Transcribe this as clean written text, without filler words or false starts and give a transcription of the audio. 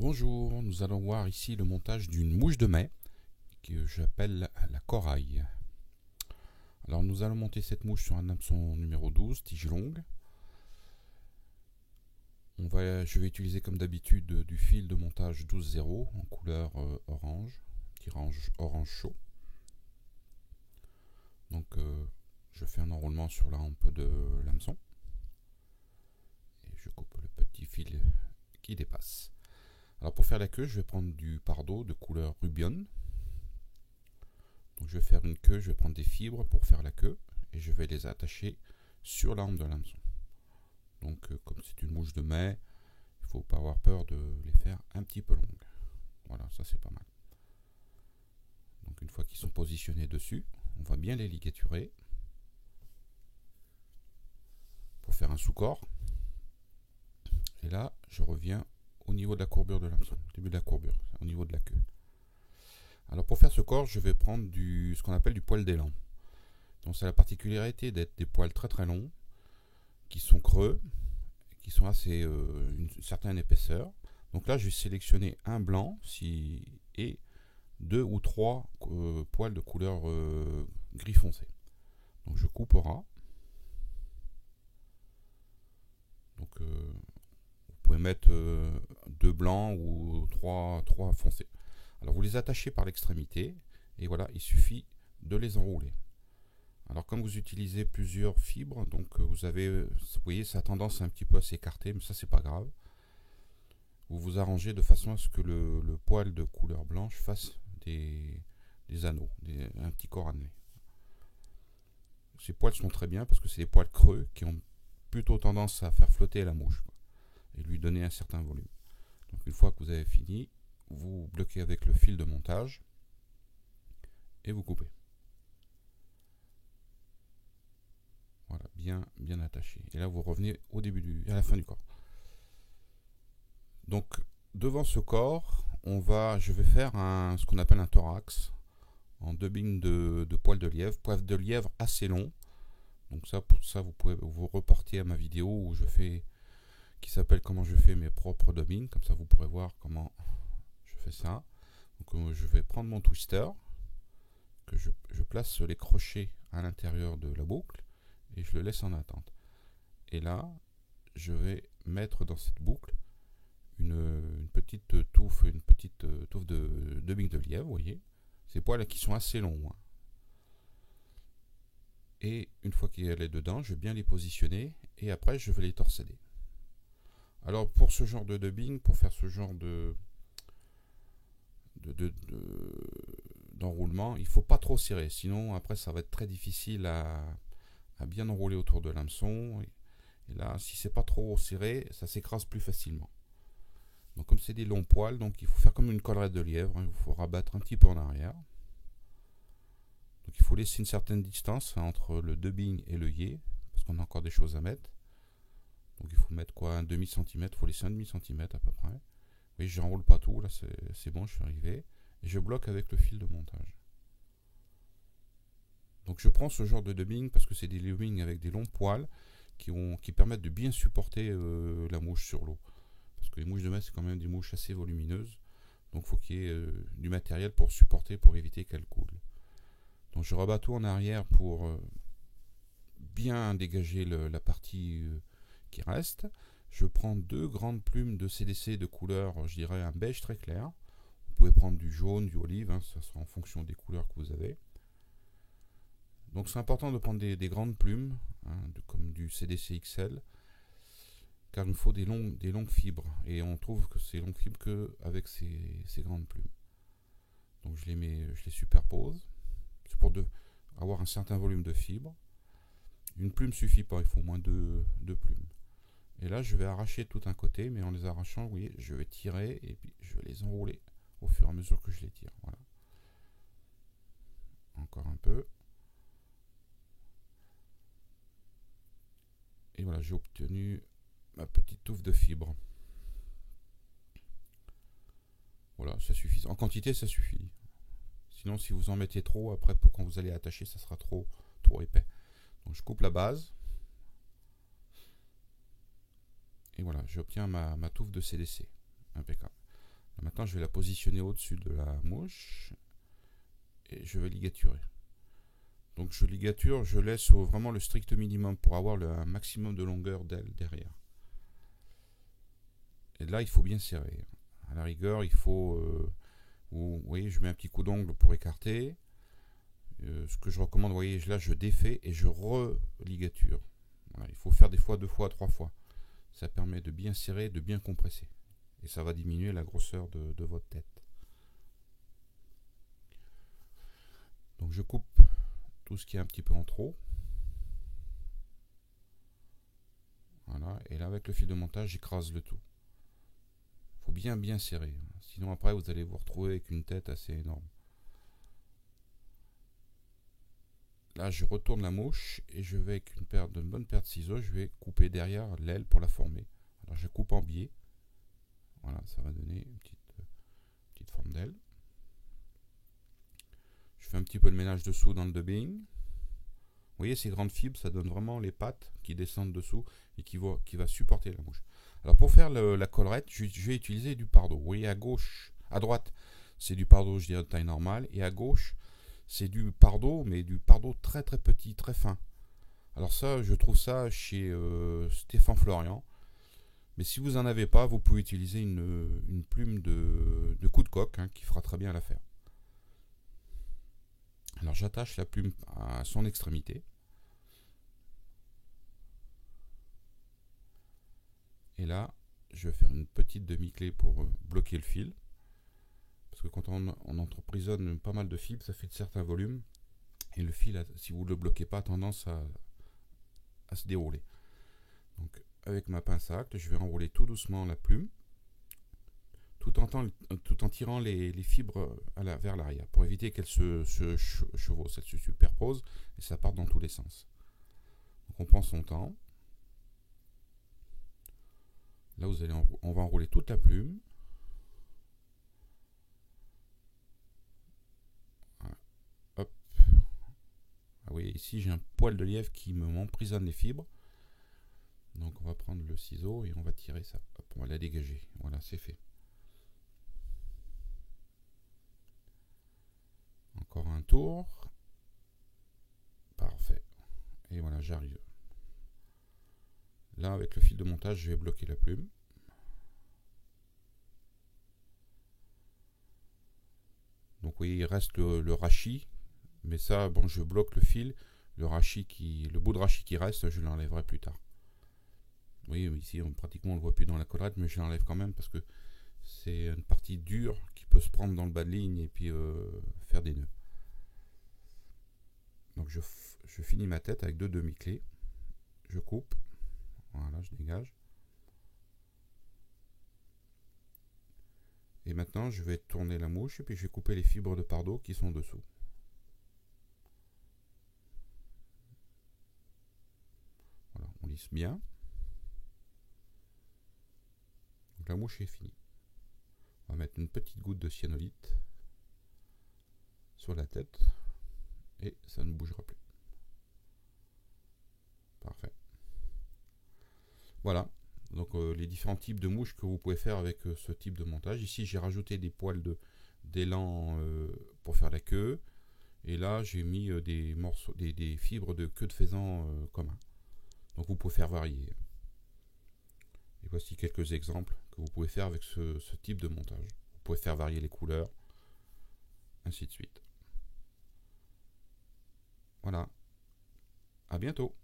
Bonjour, nous allons voir ici le montage d'une mouche de mai que j'appelle la corail. Alors nous allons monter cette mouche sur un hameçon numéro 12, tige longue. Je vais utiliser comme d'habitude du fil de montage 12-0 en couleur orange, orange chaud. Donc je fais un enroulement sur la hampe de l'hameçon et je coupe le petit fil qui dépasse. Alors pour faire la queue, je vais prendre du pardot de couleur rubion. Donc je vais faire une queue, je vais prendre des fibres pour faire la queue et je vais les attacher sur la hampe de l'hameçon. Donc comme c'est une mouche de mai, il ne faut pas avoir peur de les faire un petit peu longues. Voilà, ça c'est pas mal. Donc une fois qu'ils sont positionnés dessus, on va bien les ligaturer pour faire un sous-corps. Et là, je reviens au niveau de la courbure de l'hameçon, début de la courbure, au niveau de la queue. Alors pour faire ce corps, je vais prendre ce qu'on appelle du poil d'élan. Donc c'est la particularité d'être des poils très très longs, qui sont creux, qui sont assez une certaine épaisseur. Donc là, je vais sélectionner un blanc et 2 ou 3 poils de couleur gris foncé. Donc je coupe au ras. Donc vous pouvez mettre 2 blancs ou 3 foncés. Alors vous les attachez par l'extrémité et voilà, il suffit de les enrouler. Alors comme vous utilisez plusieurs fibres, donc vous voyez, ça a tendance un petit peu à s'écarter, mais ça c'est pas grave. Vous vous arrangez de façon à ce que le poil de couleur blanche fasse des anneaux, un petit corps annelé. Ces poils sont très bien parce que c'est des poils creux qui ont plutôt tendance à faire flotter la mouche et lui donner un certain volume. Donc une fois que vous avez fini, vous bloquez avec le fil de montage et vous coupez. Voilà, bien attaché. Et là vous revenez à la fin du corps. Donc devant ce corps, je vais faire ce qu'on appelle un thorax en dubbing de poils de lièvre, poils de lièvre assez longs. Donc pour ça vous pouvez vous reporter à ma vidéo qui s'appelle comment je fais mes propres dubbings, comme ça vous pourrez voir comment je fais ça. Donc je vais prendre mon twister que je place les crochets à l'intérieur de la boucle et je le laisse en attente. Et là, je vais mettre dans cette boucle une petite touffe de dubbing de lièvre, vous voyez. Ces poils qui sont assez longs. Hein. Et une fois qu'elle est dedans, je vais bien les positionner et après je vais les torsader. Alors pour ce genre de dubbing, pour faire ce genre d'enroulement, il ne faut pas trop serrer, sinon après ça va être très difficile à bien enrouler autour de l'hameçon. Et là, si c'est pas trop serré, ça s'écrase plus facilement. Donc comme c'est des longs poils, donc il faut faire comme une collerette de lièvre, hein, il faut rabattre un petit peu en arrière. Donc il faut laisser une certaine distance entre le dubbing et l'œillet, parce qu'on a encore des choses à mettre. Donc il faut mettre quoi, un demi-centimètre, il faut laisser un demi-centimètre à peu près. Oui, je n'enroule pas tout, là c'est bon, je suis arrivé. Et je bloque avec le fil de montage. Donc je prends ce genre de dubbing parce que c'est des dubbings avec des longs poils qui permettent de bien supporter la mouche sur l'eau. Parce que les mouches de mai, c'est quand même des mouches assez volumineuses. Donc il faut qu'il y ait du matériel pour supporter, pour éviter qu'elles coulent. Donc je rabats tout en arrière pour bien dégager la partie qui reste. Je prends 2 grandes plumes de CDC de couleur, je dirais un beige très clair. Vous pouvez prendre du jaune, du olive, hein, ça sera en fonction des couleurs que vous avez. Donc c'est important de prendre des grandes plumes, hein, comme du CDC XL, car il nous faut des longues fibres. Et on trouve que ces longues fibres qu'avec ces grandes plumes. Donc je les superpose. C'est pour avoir un certain volume de fibres. Une plume ne suffit pas, il faut au moins deux plumes. Et là, je vais arracher tout un côté, mais en les arrachant, vous voyez, je vais tirer et puis je vais les enrouler au fur et à mesure que je les tire. Voilà. Encore un peu. Et voilà, j'ai obtenu ma petite touffe de fibres. Voilà, ça suffit. En quantité, ça suffit. Sinon, si vous en mettez trop, après, pour quand vous allez attacher, ça sera trop épais. Donc, je coupe la base. Et voilà, j'obtiens ma touffe de CDC. Impeccable. Maintenant, je vais la positionner au-dessus de la mouche et je vais ligaturer. Donc je ligature, je laisse vraiment le strict minimum pour avoir un maximum de longueur d'aile derrière. Et là, il faut bien serrer. À la rigueur, il faut... vous voyez, je mets un petit coup d'ongle pour écarter. Ce que je recommande, vous voyez, là, je défais et je religature. Voilà, il faut faire des fois 2 fois, 3 fois. Ça permet de bien serrer, de bien compresser. Et ça va diminuer la grosseur de votre tête. Donc je coupe tout ce qui est un petit peu en trop. Voilà, et là avec le fil de montage, j'écrase le tout. Il faut bien serrer. Sinon après vous allez vous retrouver avec une tête assez énorme. Là je retourne la mouche et je vais avec une bonne paire de ciseaux, je vais couper derrière l'aile pour la former. Alors je coupe en biais. Voilà, ça va donner une petite forme d'aile. Je fais un petit peu le ménage dessous dans le dubbing. Vous voyez ces grandes fibres, ça donne vraiment les pattes qui descendent dessous et qui va supporter la mouche. Alors pour faire la collerette, je vais utiliser du pardot. Vous voyez à gauche, à droite, c'est du pardot, je dirais de taille normale, et à gauche, c'est du pardot, mais du pardot très petit, très fin. Alors ça, je trouve ça chez Stéphane Florian. Mais si vous n'en avez pas, vous pouvez utiliser une plume de coup de coq qui fera très bien l'affaire. Alors j'attache la plume à son extrémité. Et là, je vais faire une petite demi-clé pour bloquer le fil. Parce que quand on emprisonne pas mal de fibres, ça fait de certains volumes. Et le fil, si vous ne le bloquez pas, a tendance à se dérouler. Donc avec ma pince à acte, je vais enrouler tout doucement la plume. Tout en tirant les fibres vers l'arrière. Pour éviter qu'elles se chevauchent, elles se superposent. Et ça part dans tous les sens. Donc on prend son temps. Là, on va enrouler toute la plume. Voilà. Hop. Ah oui, ici j'ai un poil de lièvre qui m'emprisonne les fibres. Donc on va prendre le ciseau et on va tirer ça. Hop, on va la dégager. Voilà, c'est fait. Encore un tour. Parfait. Et voilà, j'arrive. Là, avec le fil de montage, je vais bloquer la plume. Donc vous voyez, il reste le rachis. Mais ça, bon, je bloque le fil. Le bout de rachis qui reste, je l'enlèverai plus tard. Vous voyez, ici, pratiquement, on ne le voit plus dans la collerette, mais je l'enlève quand même parce que c'est une partie dure qui peut se prendre dans le bas de ligne et puis faire des nœuds. Donc je finis ma tête avec 2 demi-clés. Je coupe. Voilà, je dégage. Et maintenant, je vais tourner la mouche et puis je vais couper les fibres de pardot qui sont dessous. Voilà, on lisse bien. Donc la mouche est finie. On va mettre une petite goutte de cyanolite sur la tête et ça ne bougera plus. Parfait. Voilà. Donc les différents types de mouches que vous pouvez faire avec ce type de montage. Ici j'ai rajouté des poils d'élan pour faire la queue. Et là j'ai mis des fibres de queue de faisan commun. Donc vous pouvez faire varier. Et voici quelques exemples que vous pouvez faire avec ce type de montage. Vous pouvez faire varier les couleurs, ainsi de suite. Voilà. À bientôt.